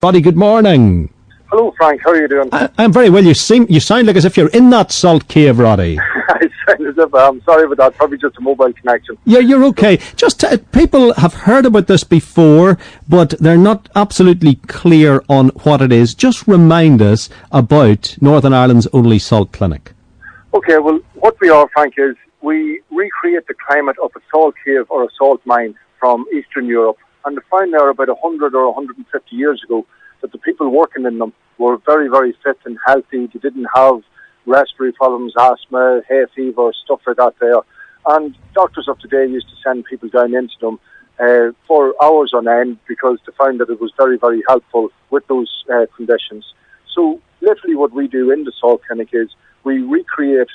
Roddy, good morning. Hello, Frank. How are you doing? I'm very well. You sound like as if you're in that salt cave, Roddy. I sound as if I'm sorry about that. Probably just a mobile connection. Yeah, you're okay. Just people have heard about this before, but they're not absolutely clear on what it is. Just remind us about Northern Ireland's only salt clinic. Okay, well, what we are, Frank, is we recreate the climate of a salt cave or a salt mine from Eastern Europe. And they found there about 100 or 150 years ago that the people working in them were very, very fit and healthy. They didn't have respiratory problems, asthma, hay fever, stuff like that there. And doctors of today used to send people down into them for hours on end because they found that it was very, very helpful with those conditions. So literally what we do in the salt clinic is we recreate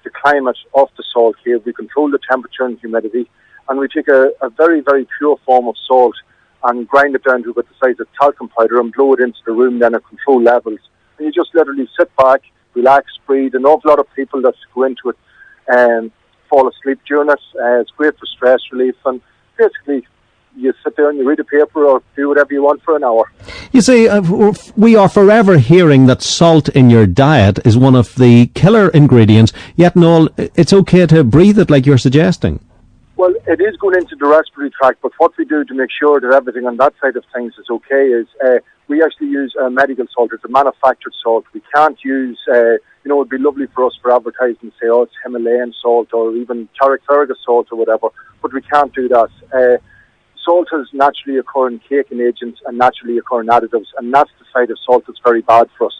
the climate of the salt cave. We control the temperature and humidity, and we take a very, very pure form of salt and grind it down to about the size of talcum powder and blow it into the room then at controlled levels. And you just literally sit back, relax, breathe. An awful lot of people that go into it fall asleep during it. It's great for stress relief, and basically you sit there and you read a paper or do whatever you want for an hour. You see, we are forever hearing that salt in your diet is one of the killer ingredients, yet in all, it's okay to breathe it like you're suggesting. Well, it is going into the respiratory tract, but what we do to make sure that everything on that side of things is okay is we actually use a medical salt. It's a manufactured salt. We can't use, it'd be lovely for us for advertising, say, oh, it's Himalayan salt or even Carrick-Fergus salt or whatever, but we can't do that. Salt has naturally occurring caking agents and naturally occurring additives, and that's the side of salt that's very bad for us.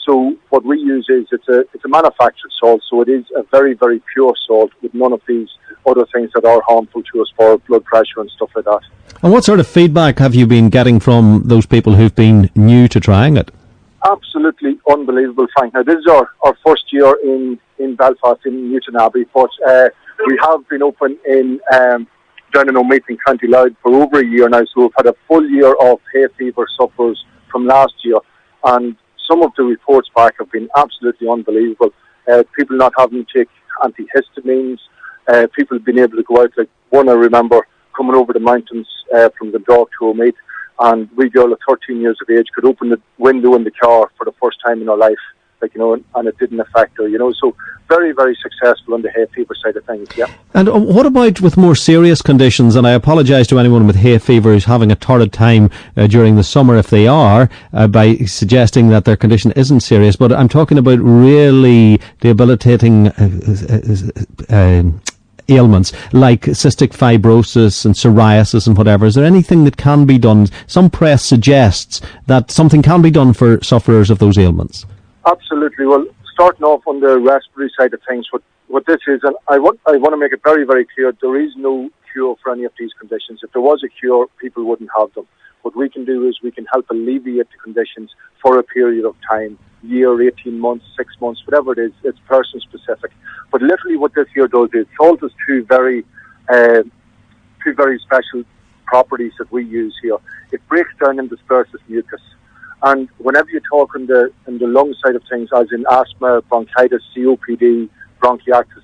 So what we use is it's a manufactured salt, so it is a very, very pure salt with none of these other things that are harmful to us for blood pressure and stuff like that. And what sort of feedback have you been getting from those people who've been new to trying it? Absolutely unbelievable, Frank. Now, this is our first year in Belfast, in Newton Abbey, but we have been open in down in Omeath in County Louth for over a year now, so we've had a full year of hay fever sufferers from last year, and some of the reports back have been absolutely unbelievable. People not having to take antihistamines, people being able to go out, like one I remember coming over the mountains from the Dog to Omeath, and we girl at 13 years of age could open the window in the car for the first time in her life, and it didn't affect her, so very, very successful on the hay fever side of things, yeah. And what about with more serious conditions? And I apologise to anyone with hay fever who's having a torrid time during the summer if they are, by suggesting that their condition isn't serious, but I'm talking about really debilitating ailments like cystic fibrosis and psoriasis and whatever. Is there anything that can be done? Some press suggests that something can be done for sufferers of those ailments. Absolutely. Well, starting off on the respiratory side of things, what this is, and I want to make it very, very clear, there is no cure for any of these conditions. If there was a cure, people wouldn't have them. What we can do is we can help alleviate the conditions for a period of time, year, 18 months, 6 months, whatever it is, it's person specific. But literally what this here does is salt has two very special properties that we use here. It breaks down and disperses mucus. And whenever you talk in the lung side of things, as in asthma, bronchitis, COPD, bronchitis,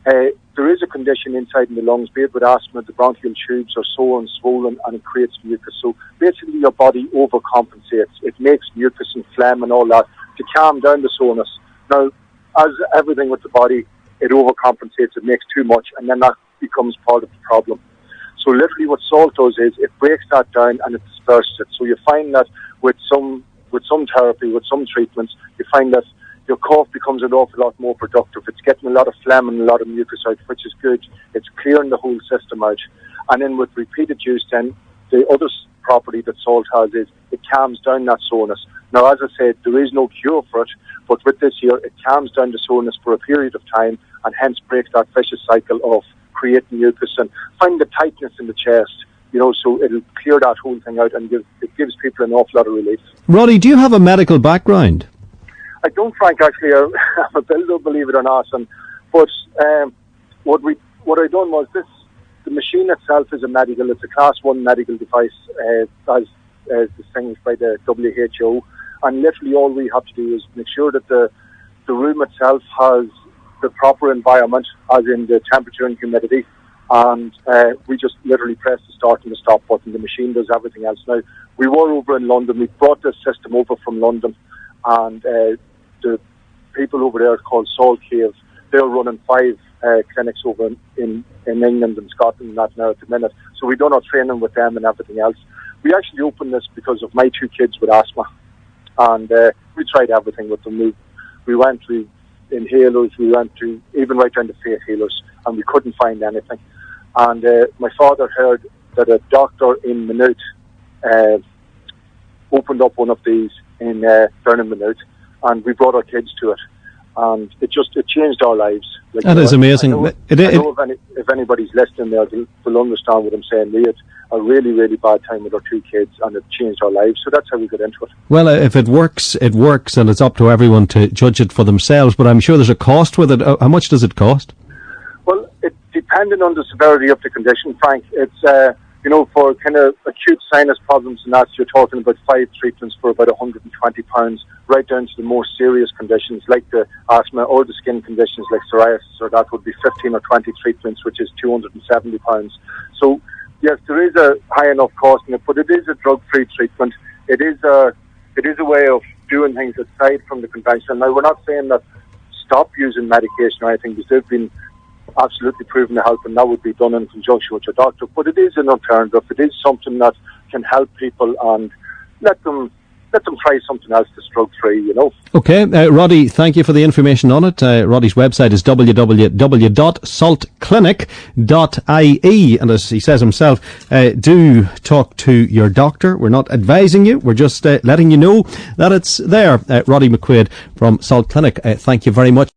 there is a condition inside in the lungs, be it with asthma, the bronchial tubes are sore and swollen and it creates mucus. So basically your body overcompensates. It makes mucus and phlegm and all that to calm down the soreness. Now, as everything with the body, it overcompensates, it makes too much, and then that becomes part of the problem. So literally what salt does is it breaks that down and it disperses it. So you find that with some therapy, with some treatments, you find that your cough becomes an awful lot more productive. It's getting a lot of phlegm and a lot of mucus out, which is good. It's clearing the whole system out. And then with repeated use then, the other property that salt has is it calms down that soreness. Now, as I said, there is no cure for it, but with this here, it calms down the soreness for a period of time and hence breaks that vicious cycle of creating mucus and find the tightness in the chest. So it'll clear that whole thing out and it gives people an awful lot of relief. Roddy, do you have a medical background? I don't, Frank, actually. I'm a builder, believe it or not. But what I done was the machine itself is it's a class 1 medical device as distinguished by the WHO. And literally all we have to do is make sure that the room itself has the proper environment, as in the temperature and humidity. and we just literally press the start and the stop button. The machine does everything else. Now, we were over in London. We brought this system over from London, and the people over there called Salt Cave, they're running 5 clinics over in England and Scotland and that now at the minute. So we done our training with them and everything else. We actually opened this because of my 2 kids with asthma, and we tried everything with them. We went to inhalers, we went to even right down to faith healers, and we couldn't find anything. And my father heard that a doctor in Maynooth opened up one of these in down in Maynooth, and we brought our kids to it, and it changed our lives. Like, that is amazing. I know if anybody's listening there, they'll understand what I'm saying. We had a really, really bad time with our 2 kids, and it changed our lives. So that's how we got into it. Well, if it works, it works, and it's up to everyone to judge it for themselves. But I'm sure there's a cost with it. How much does it cost? Well, it depending on the severity of the condition, Frank. It's for kind of acute sinus problems and that, you're talking about 5 treatments for about £120, right down to the more serious conditions like the asthma or the skin conditions like psoriasis, or that would be 15 or 20 treatments, which is £270. So, yes, there is a high enough cost in it, but it is a drug-free treatment. It is a way of doing things aside from the conventional. Now, we're not saying that stop using medication or anything, because they've been absolutely proven to help, and that would be done in conjunction with your doctor. But it is an alternative. It is something that can help people, and let them try something else that's drug-free, Okay, Roddy, thank you for the information on it. Roddy's website is www.saltclinic.ie, and as he says himself, do talk to your doctor. We're not advising you, we're just letting you know that it's there. Roddy McQuaid from Salt Clinic, thank you very much.